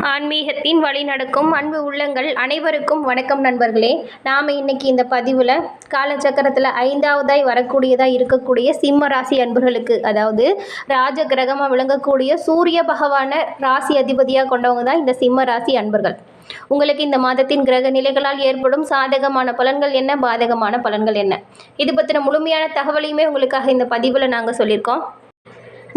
ஆன்மீகத்தின் வழி நடக்கும் அன்பு உள்ளங்கள் அனைவருக்கும் வணக்கம் நண்பர்களே. நாம் இன்னைக்கு இந்த பதிவில் காலச்சக்கரத்தில் 5வதாய் வரக்கூடியதாக இருக்கக்கூடிய சிம்ம ராசி அன்பர்களுக்கு, அதாவது ராஜ கிரகமாக விளங்கக்கூடிய சூரிய பகவானை ராசி அதிபதியாக கொண்டவங்க தான் இந்த சிம்ம ராசி அன்பர்கள். உங்களுக்கு இந்த மாதத்தின் கிரக நிலைகளால் ஏற்படும் சாதகமான பலன்கள் என்ன, பாதகமான பலன்கள் என்ன, இது பற்றின முழுமையான தகவலையுமே உங்களுக்காக இந்த பதிவில் நாங்கள் சொல்லியிருக்கோம்.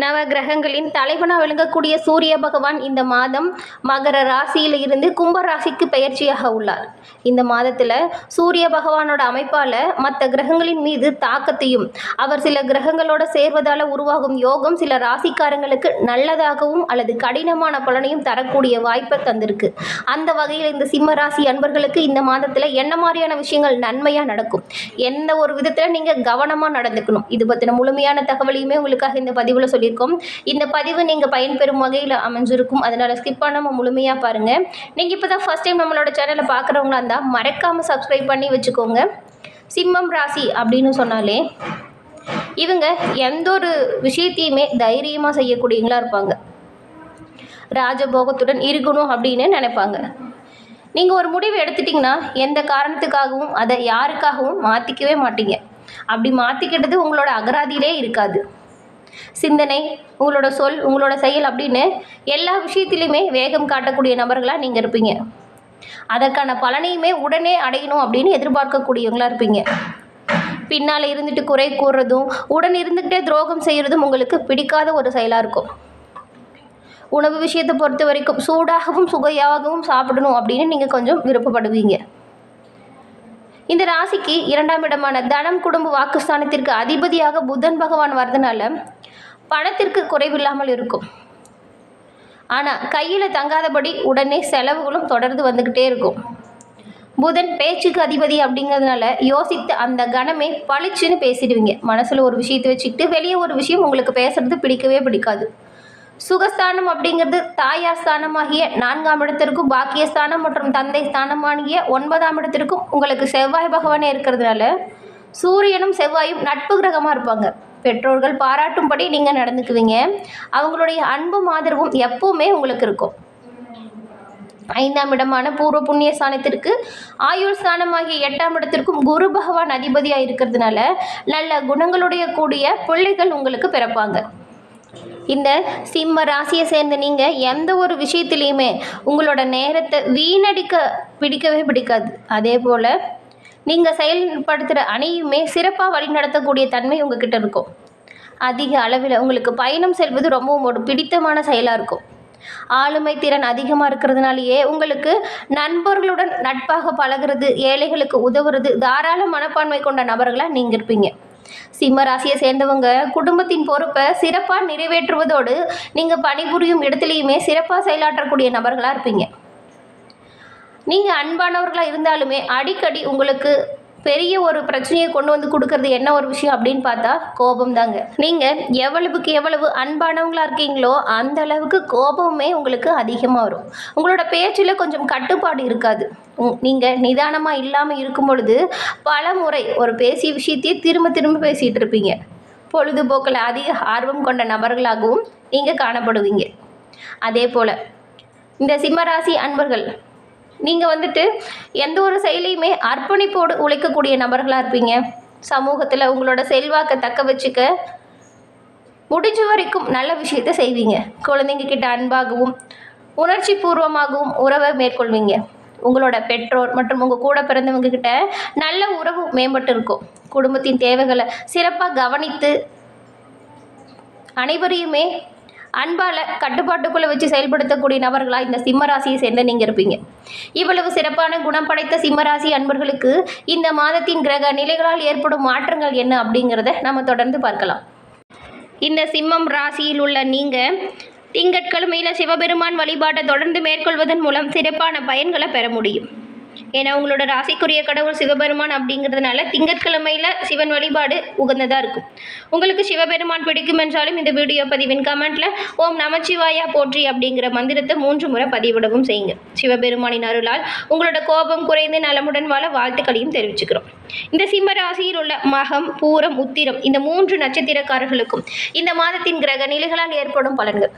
நவ கிரகங்களின் தலைவனாக விளங்கக்கூடிய சூரிய பகவான் இந்த மாதம் மகர ராசியில் இருந்து கும்ப ராசிக்கு பெயர்ச்சியாக உள்ளார். இந்த மாதத்தில் சூரிய பகவானோட அமைப்பால் மற்ற கிரகங்களின் மீது தாக்கத்தையும், அவர் சில கிரகங்களோட சேர்வதால் உருவாகும் யோகம் சில ராசிக்காரங்களுக்கு நல்லதாகவும் அல்லது கடினமான பலனையும் தரக்கூடிய வாய்ப்பை தந்திருக்கு. அந்த வகையில் இந்த சிம்ம ராசி அன்பர்களுக்கு இந்த மாதத்தில் என்ன மாதிரியான விஷயங்கள் நன்மையாக நடக்கும், எந்த ஒரு விதத்தில் நீங்கள் கவனமாக நடந்துக்கணும், இது பற்றின முழுமையான தகவலையுமே உங்களுக்காக இந்த பதிவில் சொல்லியிருக்கோம். இந்த பதிவு நீங்கள் பயன்பெறும் வகையில் அமைஞ்சிருக்கும், அதனால் ஸ்கிப் பண்ணாமல் முழுமையாக பாருங்கள். நீங்கள் இப்போ தான் ஃபஸ்ட் டைம் நம்மளோட சேனலை பார்க்குறவங்களா இருந்தால் மறக்காமல் சப்ஸ்கிரைப் பண்ணி வச்சுக்கோங்க. சிம்மம் ராசி அப்படின்னு சொன்னாலே இவங்க எந்த ஒரு விஷயத்தையுமே தைரியமாக செய்யக்கூடியவங்களா இருப்பாங்க. ராஜபோகத்துடன் இருக்கணும் அப்படின்னு நினைப்பாங்க. நீங்கள் ஒரு முடிவு எடுத்துட்டிங்கன்னா எந்த காரணத்துக்காகவும் அதை யாருக்காகவும் மாற்றிக்கவே மாட்டீங்க. அப்படி மாற்றிக்கிட்டது உங்களோட அகராதியிலே இருக்காது. சிந்தனை, உங்களோட சொல், உங்களோட செயல் அப்படின்னு எல்லா விஷயத்திலையுமே வேகம் காட்டக்கூடிய நபர்களாக நீங்கள் இருப்பீங்க. அதற்கான பலனையுமே உடனே அடையணும் அப்படின்னு எதிர்பார்க்கக்கூடியவங்களா இருப்பீங்க. பின்னால் இருந்துட்டு குறை கூறுறதும் உடன் இருந்துக்கிட்டே துரோகம் செய்கிறதும் உங்களுக்கு பிடிக்காத ஒரு செயலாக இருக்கும். உணவு விஷயத்தை பொறுத்த வரைக்கும் சூடாகவும் சுவையாகவும் சாப்பிடணும் அப்படின்னு நீங்கள் கொஞ்சம் விருப்பப்படுவீங்க. இந்த ராசிக்கு 2ஆம் இடமான தனம் குடும்ப வாக்குஸ்தானத்திற்கு அதிபதியாக புதன் பகவான் வரதுனால பணத்திற்கு குறைவில்லாமல் இருக்கும். ஆனால் கையில் தங்காதபடி உடனே செலவுகளும் தொடர்ந்து வந்துக்கிட்டே இருக்கும். புதன் பேச்சுக்கு அதிபதி அப்படிங்கிறதுனால யோசித்து அந்த கணமே பளிச்சுன்னு பேசிடுவீங்க. மனசில் ஒரு விஷயத்தை வச்சுக்கிட்டு வெளியே ஒரு விஷயம் உங்களுக்கு பேசுறது பிடிக்கவே பிடிக்காது. சுகஸ்தானம் அப்படிங்கிறது தாயார் ஸ்தானமாகிய 4ஆம் இடத்திற்கும், பாக்கியஸ்தானம் மற்றும் தந்தை ஸ்தானமாகிய 9ஆம் இடத்திற்கும் உங்களுக்கு செவ்வாய் பகவானே இருக்கிறதுனால சூரியனும் செவ்வாயும் நட்பு கிரகமாக இருப்பாங்க. பெற்றோர்கள் பாராட்டும்படி நீங்கள் நடந்துக்குவீங்க. அவங்களுடைய அன்பும் ஆதரவும் எப்பவுமே உங்களுக்கு இருக்கும். 5ஆம் இடமான பூர்வ புண்ணிய ஸ்தானத்திற்கு ஆயுள் ஸ்தானமாகிய 8ஆம் இடத்திற்கும் குரு பகவான் அதிபதியாக இருக்கிறதுனால நல்ல குணங்களுடைய கூடிய பிள்ளைகள் உங்களுக்கு பிறப்பாங்க. இந்த சிம்ம ராசியை சேர்ந்த நீங்கள் எந்த ஒரு விஷயத்துலையுமே உங்களோட நேரத்தை வீணடிக்க பிடிக்கவே பிடிக்காது. அதே போல் நீங்கள் செயல்படுத்துகிற அனையுமே சிறப்பாக வழிநடத்தக்கூடிய தன்மை உங்ககிட்ட இருக்கும். அதிக அளவில் உங்களுக்கு பயணம் செல்வது ரொம்பவும் ஒரு பிடித்தமான செயலாக இருக்கும். ஆளுமை திறன் அதிகமாக இருக்கிறதுனாலேயே உங்களுக்கு நண்பர்களுடன் நட்பாக பழகிறது, ஏழைகளுக்கு உதவுறது, தாராள மனப்பான்மை கொண்ட நபர்களாக நீங்கள் இருப்பீங்க. சிம்ம ராசியை சேர்ந்தவங்க குடும்பத்தின் பொறுப்பை சிறப்பாக நிறைவேற்றுவதோடு நீங்கள் பணிபுரியும் இடத்துலையுமே சிறப்பாக செயலாற்றக்கூடிய நபர்களாக இருப்பீங்க. நீங்கள் அன்பானவர்களாக இருந்தாலுமே அடிக்கடி உங்களுக்கு பெரிய ஒரு பிரச்சனையை கொண்டு வந்து கொடுக்கறது என்ன ஒரு விஷயம் அப்படின்னு பார்த்தா கோபம் தாங்க. நீங்கள் எவ்வளவுக்கு எவ்வளவு அன்பானவங்களாக இருக்கீங்களோ அந்த அளவுக்கு கோபமே உங்களுக்கு அதிகமாக வரும். உங்களோட பேச்சில் கொஞ்சம் கட்டுப்பாடு இருக்காது. நீங்கள் நிதானமாக இல்லாமல் இருக்கும் பொழுது பல முறை ஒரு பேசிய விஷயத்தையே திரும்ப திரும்ப பேசிகிட்டு இருப்பீங்க. பொழுதுபோக்கில் அதிக ஆர்வம் கொண்ட நபர்களாகவும் நீங்கள் காணப்படுவீங்க. அதே போல் இந்த சிம்மராசி அன்பர்கள் நீங்கள் எந்த ஒரு செயலையுமே அர்ப்பணிப்போடு உழைக்கக்கூடிய நபர்களாக இருப்பீங்க. சமூகத்தில் உங்களோட செல்வாக்கை தக்க வச்சுக்க முடிஞ்ச வரைக்கும் நல்ல விஷயத்தை செய்வீங்க. குழந்தைங்க கிட்ட அன்பாகவும் உணர்ச்சி பூர்வமாகவும் உறவை மேற்கொள்வீங்க. உங்களோட பெற்றோர் மற்றும் உங்கள் கூட பிறந்தவங்க கிட்ட நல்ல உறவு மேம்பட்டு இருக்கும். குடும்பத்தின் தேவைகளை சிறப்பாக கவனித்து அனைவரையுமே அன்பால் கட்டுப்பாட்டுக்குள்ளே வச்சு செயல்படுத்தக்கூடிய நபர்களாக இந்த சிம்மராசியை சேர்ந்த நீங்கள் இருப்பீங்க. இவ்வளவு சிறப்பான குணம் படைத்த சிம்மராசி அன்பர்களுக்கு இந்த மாதத்தின் கிரக நிலைகளால் ஏற்படும் மாற்றங்கள் என்ன அப்படிங்கிறத நம்ம தொடர்ந்து பார்க்கலாம். இந்த சிம்மம் ராசியில் உள்ள நீங்கள் திங்கட்கிழமையில் சிவபெருமான் வழிபாட்டை தொடர்ந்து மேற்கொள்வதன் மூலம் சிறப்பான பயன்களை பெற முடியும். ஏன்னா உங்களோட ராசிக்குரிய கடவுள் சிவபெருமான் அப்படிங்கிறதுனால திங்கட்கிழமையில் சிவன் வழிபாடு உகந்ததாக இருக்கும். உங்களுக்கு சிவபெருமான் பிடிக்கும் என்றாலும் இந்த வீடியோ பதிவின் கமெண்ட்டில் ஓம் நமச்சிவாயா போற்றி அப்படிங்கிற மந்திரத்தை 3 முறை பதிவிடவும் செய்யுங்க. சிவபெருமானின் அருளால் உங்களோட கோபம் குறைந்து நலமுடன் வாழ வாழ்த்துக்களையும் தெரிவிச்சுக்கிறோம். இந்த சிம்ம ராசியில் உள்ள மகம், பூரம், உத்திரம் இந்த 3 நட்சத்திரக்காரர்களுக்கும் இந்த மாதத்தின் கிரக நிலைகளால் ஏற்படும் பலன்கள்.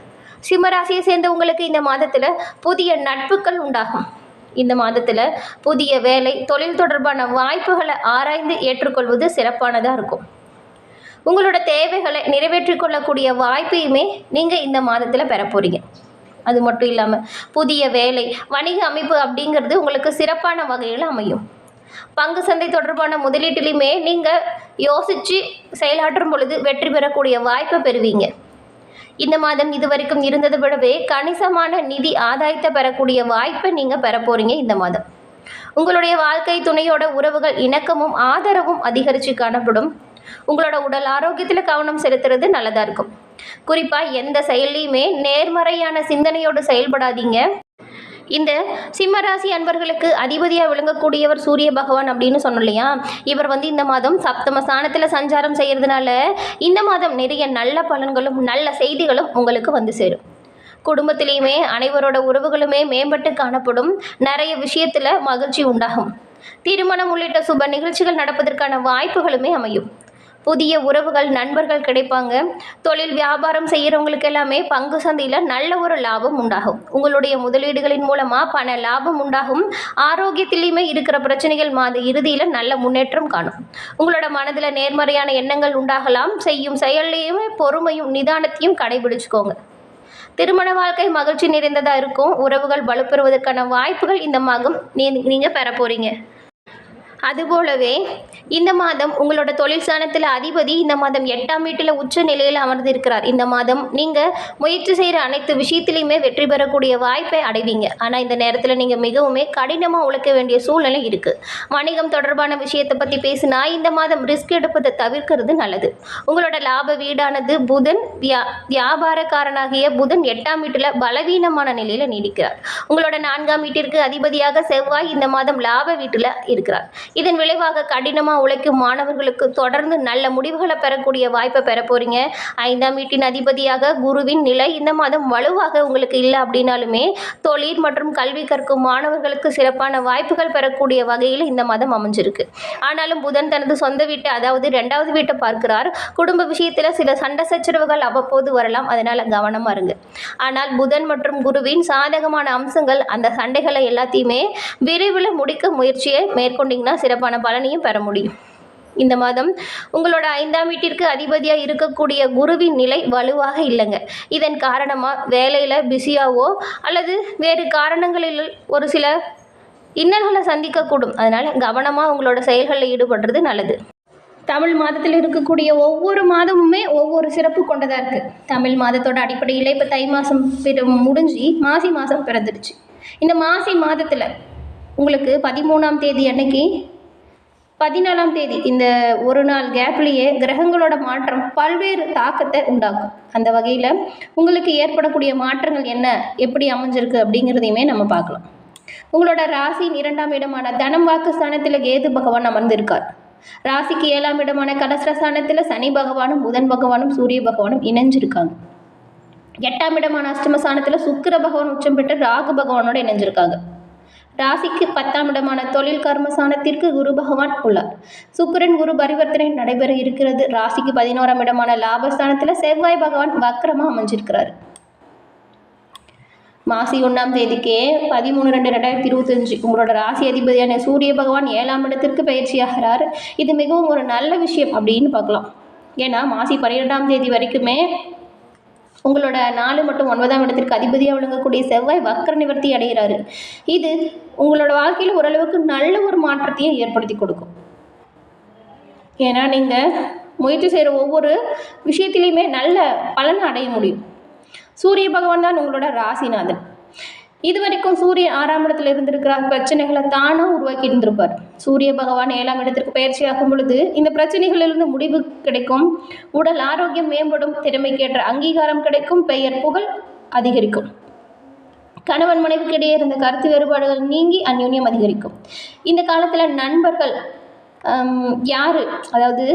சிம்மராசியை சேர்ந்த உங்களுக்கு இந்த மாதத்தில் புதிய நட்புகள் உண்டாகும். இந்த மாதத்தில் புதிய வேலை, தொழில் தொடர்பான வாய்ப்புகளை ஆராய்ந்து ஏற்றுக்கொள்வது சிறப்பானதாக இருக்கும். உங்களோட தேவைகளை நிறைவேற்றிக் கொள்ளக்கூடிய வாய்ப்பையுமே நீங்கள் இந்த மாதத்தில் பெற போகிறீங்க. அது மட்டும் இல்லாமல் புதிய வேலை, வணிக அமைப்பு அப்படிங்கிறது உங்களுக்கு சிறப்பான வகையில் அமையும். பங்கு சந்தை தொடர்பான முதலீட்டிலையுமே நீங்கள் யோசித்து செயலாற்றும் பொழுது வெற்றி பெறக்கூடிய வாய்ப்பை பெறுவீங்க. இந்த மாதம் இதுவரைக்கும் இருந்ததை விடவே கணிசமான நிதி ஆதாயத்தை பெறக்கூடிய வாய்ப்பை நீங்கள் பெற போகிறீங்க. இந்த மாதம் உங்களுடைய வாழ்க்கை துணையோட உறவுகள் இணக்கமும் ஆதரவும் அதிகரித்து காணப்படும். உங்களோட உடல் ஆரோக்கியத்தில் கவனம் செலுத்துறது நல்லதாக இருக்கும். குறிப்பாக எந்த செயலையுமே நேர்மறையான சிந்தனையோடு செயல்படாதீங்க. இந்த சிம்மராசி அன்பர்களுக்கு அதிபதியாக விளங்கக்கூடியவர் சூரிய பகவான் அப்படின்னு சொன்னோம் இல்லையா? இவர் இந்த மாதம் சப்தம ஸ்தானத்தில் சஞ்சாரம் செய்கிறதுனால இந்த மாதம் நிறைய நல்ல பலன்களும் நல்ல செய்திகளும் உங்களுக்கு சேரும். குடும்பத்திலையுமே அனைவரோட உறவுகளுமே மேம்பட்டு காணப்படும். நிறைய விஷயத்தில் மகிழ்ச்சி உண்டாகும். திருமணம் உள்ளிட்ட சுப நிகழ்ச்சிகள் நடப்பதற்கான வாய்ப்புகளுமே அமையும். புதிய உறவுகள், நண்பர்கள் கிடைப்பாங்க. தொழில் வியாபாரம் செய்கிறவங்களுக்கு எல்லாமே பங்கு சந்தையில் நல்ல ஒரு லாபம் உண்டாகும். உங்களுடைய முதலீடுகளின் மூலமாக பண லாபம் உண்டாகும். ஆரோக்கியத்திலையுமே இருக்கிற பிரச்சனைகள் மாத இறுதியில் நல்ல முன்னேற்றம் காணும். உங்களோட மனதில் நேர்மறையான எண்ணங்கள் உண்டாகலாம். செய்யும் செயல்லையுமே பொறுமையும் நிதானத்தையும் கடைபிடிச்சுக்கோங்க. திருமண வாழ்க்கை மகிழ்ச்சி நிறைந்ததாக இருக்கும். உறவுகள் வலுப்பெறுவதற்கான வாய்ப்புகள் இந்த மாதம் நீங்கள் பெற போகிறீங்க. அதுபோலவே இந்த மாதம் உங்களோட தொழில் ஸ்தானத்தில் அதிபதி இந்த மாதம் 8ஆம் வீட்டில் உச்ச நிலையில் அமர்ந்திருக்கிறார். இந்த மாதம் நீங்கள் முயற்சி செய்கிற அனைத்து விஷயத்திலையுமே வெற்றி பெறக்கூடிய வாய்ப்பை அடைவீங்க. ஆனால் இந்த நேரத்தில் நீங்கள் மிகவும் கடினமாக உழைக்க வேண்டிய சூழ்நிலை இருக்குது. வணிகம் தொடர்பான விஷயத்தை பற்றி பேசினா இந்த மாதம் ரிஸ்க் எடுப்பதை தவிர்க்கிறது நல்லது. உங்களோட லாப வீடானது புதன், வியாபாரக்காரனாகிய புதன் 8ஆம் வீட்டில் பலவீனமான நிலையில் நீடிக்கிறார். உங்களோட 4ஆம் வீட்டிற்கு அதிபதியாக செவ்வாய் இந்த மாதம் லாப வீட்டில் இருக்கிறார். இதன் விளைவாக கடினமாக உழைக்கும் மாணவர்களுக்கு தொடர்ந்து நல்ல முடிவுகளை பெறக்கூடிய வாய்ப்பை பெற போகிறீங்க. 5ஆம் வீட்டின் அதிபதியாக குருவின் நிலை இந்த மாதம் வலுவாக உங்களுக்கு இல்லை அப்படின்னாலுமே தொழில் மற்றும் கல்வி கற்கும் மாணவர்களுக்கு சிறப்பான வாய்ப்புகள் பெறக்கூடிய வகையில் இந்த மாதம் அமைஞ்சிருக்கு. ஆனாலும் புதன் தனது சொந்த வீட்டை, அதாவது 2வது வீட்டை பார்க்கிறார். குடும்ப விஷயத்தில் சில சண்டை சச்சரவுகள் அவ்வப்போது வரலாம், அதனால் கவனமாக இருங்க. ஆனால் புதன் மற்றும் குருவின் சாதகமான அம்சங்கள் அந்த சண்டைகளை எல்லாத்தையுமே விரைவில் முடிக்க முயற்சியை மேற்கொண்டீங்கன்னா சிறப்பான பலனையும் பெற முடியும். இந்த மாதம் உங்களோட 5ஆம் வீட்டிற்கு அதிபதியாக இருக்கக்கூடிய குருவின் நிலை வலுவாக இல்லைங்க. இதன் காரணமாக வேலையில் பிஸியாகவோ அல்லது வேறு காரணங்களில் ஒரு சில இன்னல்களை சந்திக்கக்கூடும். அதனால் கவனமாக உங்களோட செயல்களில் ஈடுபடுறது நல்லது. தமிழ் மாதத்தில் இருக்கக்கூடிய ஒவ்வொரு மாதமுமே ஒவ்வொரு சிறப்பு கொண்டதாக இருக்குது. தமிழ் மாதத்தோட அடிப்படையில் இப்போ தை மாதம் முடிஞ்சு மாசி மாதம் பிறந்துடுச்சு. இந்த மாசி மாதத்தில் உங்களுக்கு 13ஆம் தேதி அன்னைக்கு 14ஆம் தேதி இந்த ஒரு நாள் கேப்லேயே கிரகங்களோட மாற்றம் பல்வேறு தாக்கத்தை உண்டாக்கும். அந்த வகையில் உங்களுக்கு ஏற்படக்கூடிய மாற்றங்கள் என்ன, எப்படி அமைஞ்சிருக்கு அப்படிங்கிறதையுமே நம்ம பார்க்கலாம். உங்களோட ராசியின் 2ஆம் இடமான தனம் வாக்கு ஸ்தானத்தில் கேது பகவான் அமர்ந்திருக்கார். ராசிக்கு 7ஆம் இடமான கலஸ்ரஸ்தானத்தில் சனி பகவானும் புதன் பகவானும் சூரிய பகவானும் இணைஞ்சிருக்காங்க. 8ஆம் இடமான அஷ்டமஸ்தானத்தில் சுக்கிர பகவான் உச்சம் பெற்று ராகு பகவானோட இணைஞ்சிருக்காங்க. ராசிக்கு 10ஆம் இடமான தொழில் கர்மஸ்தானத்திற்கு குரு பகவான் உள்ளார். சுக்கிரன் குரு பரிவர்த்தனை நடைபெற இருக்கிறது. ராசிக்கு 11ஆம் இடமான லாபஸ்தானத்தில் செவ்வாய் பகவான் வக்ரமாக அமைஞ்சிருக்கிறார். மாசி 1ஆம் தேதிக்கே 13/2/2025 உங்களோட ராசி அதிபதியான சூரிய பகவான் 7ஆம் இடத்திற்கு பயிற்சியாகிறார். இது மிகவும் ஒரு நல்ல விஷயம் அப்படின்னு பார்க்கலாம். ஏன்னா மாசி 12ஆம் தேதி வரைக்குமே உங்களோட 4 மற்றும் 9ஆம் இடத்திற்கு அதிபதியாக விளங்கக்கூடிய செவ்வாய் வக்ர நிவர்த்தி அடைகிறாரு. இது உங்களோட வாழ்க்கையில் ஓரளவுக்கு நல்ல ஒரு மாற்றத்தையும் ஏற்படுத்தி கொடுக்கும். ஏன்னா நீங்கள் முயற்சி செய்கிற ஒவ்வொரு விஷயத்திலையுமே நல்ல பலனை அடைய முடியும். சூரிய பகவான் தான் உங்களோட ராசிநாதன். இது வரைக்கும் சூரியன் 6ஆம் இடத்துல இருந்திருக்கிறார். பிரச்சனைகளை தானாக உருவாக்கி இருந்திருப்பார். சூரிய பகவான் 7ஆம் இடத்திற்கு பயிற்சியாகும் பொழுது இந்த பிரச்சனைகளிலிருந்து முடிவு கிடைக்கும். உடல் ஆரோக்கியம் மேம்படும். திறமைக்கேற்ற அங்கீகாரம் கிடைக்கும். பெயர் புகழ் அதிகரிக்கும். கணவன் மனைவிக்கு இடையே இருந்த கருத்து வேறுபாடுகள் நீங்கி அந்யோன்யம் அதிகரிக்கும். இந்த காலத்தில் நண்பர்கள் யார், அதாவது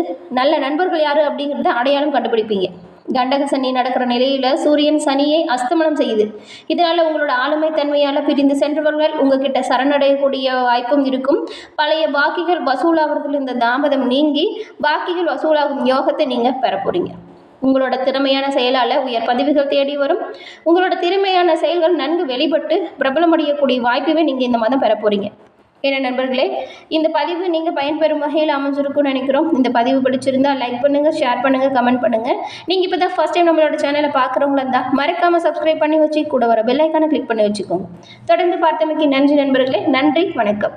நல்ல நண்பர்கள் யார் அப்படிங்கிறத அடையாளம் கண்டுபிடிப்பீங்க. கண்டக சனி நடக்கிற நிலையில் சூரியன் சனியை அஸ்தமனம் செய்யுது. இதனால் உங்களோட ஆளுமை தன்மையால் பிரிந்து சென்றவர்கள் உங்ககிட்ட சரணடையக்கூடிய வாய்ப்பும் இருக்கும். பழைய பாக்கிகள் வசூலாகிறதுல இந்த தாமதம் நீங்கி பாக்கிகள் வசூலாகும் யோகத்தை நீங்கள் பெற போகிறீங்க. உங்களோட திறமையான செயலால் உயர் பதவிகள் தேடி வரும். உங்களோட திறமையான செயல்கள் நன்கு வெளிப்பட்டு பிரபலமடையக்கூடிய வாய்ப்பவே நீங்கள் இந்த மாதம் பெற போகிறீங்க. என்ன நண்பர்களே, இந்த பதிவு நீங்கள் பயன்பெறும் வகையில் அமைஞ்சிருக்கும்னு நினைக்கிறோம். இந்த பதிவு பிடிச்சிருந்தால் லைக் பண்ணுங்கள், ஷேர் பண்ணுங்கள், கமெண்ட் பண்ணுங்கள். நீங்கள் இப்போ தான் ஃபஸ்ட் டைம் நம்மளோட சேனலை பார்க்குறவங்களா இருந்தால் மறக்காமல் சப்ஸ்கிரைப் பண்ணி வச்சு கூட வர பெல் ஐக்கானை கிளிக் பண்ணி வச்சுக்கோங்க. தொடர்ந்து பார்த்தமைக்கு நன்றி நண்பர்களே. நன்றி, வணக்கம்.